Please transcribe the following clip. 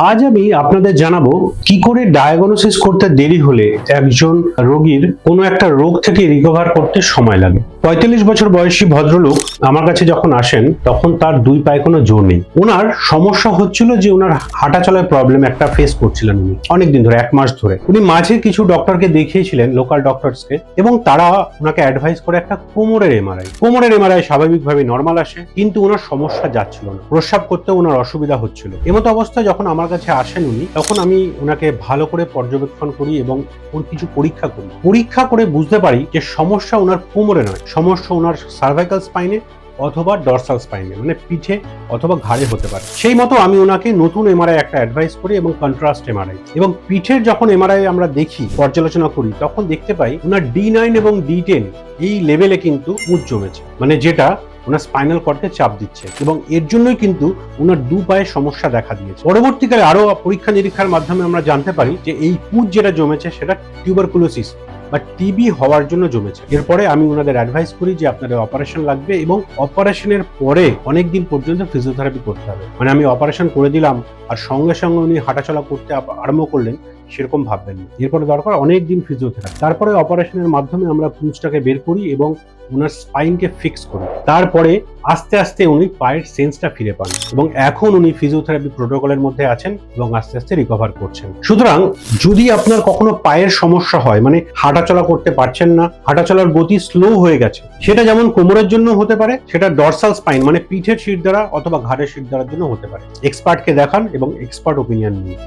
আজ আমি আপনাদের জানাবো কি করে ডায়াগনোসিস করতে দেরি হলে একজন রোগীর কোনো একটা রোগ থেকে রিকভার করতে সময় লাগে। 45 বছর বয়সী ভদ্রলোক আমার কাছে যখন আসেন তখন তার দুই পায়ে কোনো জোর নেই। ওনার সমস্যা হচ্ছিল যে ওনার হাঁটা চলায় প্রবলেম একটা ফেস করছিলেন উনি অনেকদিন ধরে, 1 মাস ধরে। উনি মাঝে কিছু ডক্টরকে দেখিয়েছিলেন, লোকাল ডক্টরসকে, এবং তারা ওনাকে অ্যাডভাইস করে একটা কোমরের এমআরআই স্বাভাবিকভাবে নর্মাল আসে, কিন্তু ওনার সমস্যা যাচ্ছিল না, প্রস্রাব করতে ওনার অসুবিধা হচ্ছিল। এমতো অবস্থায় যখন আমার কাছে আসেন উনি, তখন আমি ওনাকে ভালো করে পর্যবেক্ষণ করি এবং ওর কিছু পরীক্ষা করে বুঝতে পারি যে সমস্যা ওনার কোমরে নয়, সমস্যা ওনার সার্ভাইকাল স্পাইনে অথবা ডরসাল স্পাইনে, মানে পিঠে অথবা ঘাড়ে হতে পারে। সেই মতো আমি ওনাকে নতুন এমআরআই একটা অ্যাডভাইস করি এবং কন্ট্রাস্ট এমআরআই, এবং পিঠের যখন এমআরআই আমরা দেখি, পর্যালোচনা করি, তখন দেখতে পাই ওনার D9 এবং D10 এই লেভেলে কিন্তু পুঁজ জমেছে, মানে যেটা ওনার স্পাইনাল কর্ডকে চাপ দিচ্ছে, এবং এর জন্যই কিন্তু ওনার দু পায়ে সমস্যা দেখা দিয়েছে। পরবর্তীকালে আরো পরীক্ষা নিরীক্ষার মাধ্যমে আমরা জানতে পারি যে এই পুঁজ যেটা জমেছে সেটা টিউবারকুলোসিস বা টিবি হওয়ার জন্য জমেছে। এরপরে আমি ওনাদের অ্যাডভাইস করি যে আপনাদের অপারেশন লাগবে, এবং অপারেশনের পরে অনেকদিন পর্যন্ত ফিজিওথেরাপি করতে হবে। মানে আমি অপারেশন করে দিলাম আর সঙ্গে সঙ্গে উনি হাঁটাচলা করতে আরম্ভ করলেন, সেরকম ভাববেন না। এরপরে দরকার অনেক দিন ফিজিওথেরাপি। তারপরে অপারেশনের মাধ্যমে আমরা পুঁজটাকে বের করি এবং ওনার স্পাইনকে ফিক্স করি। তারপরে আস্তে আস্তে উনি পায়ের সেন্সটা ফিরে পান, এবং এখন উনি ফিজিওথেরাপি প্রোটোকলের মধ্যে আছেন এবং আস্তে আস্তে রিকভার করছেন। সুতরাং যদি আপনার কখনো পায়ের সমস্যা হয়, মানে হাঁটাচলা করতে পারছেন না, হাঁটাচলার গতি স্লো হয়ে গেছে, সেটা যেমন কোমরের জন্য হতে পারে, সেটা ডরসাল স্পাইন মানে পিঠের শিরদাঁড়া অথবা ঘাড়ের শিরদাঁড়ার জন্য হতে পারে। এক্সপার্টকে দেখান এবং এক্সপার্ট ওপিনিয়ন নিন।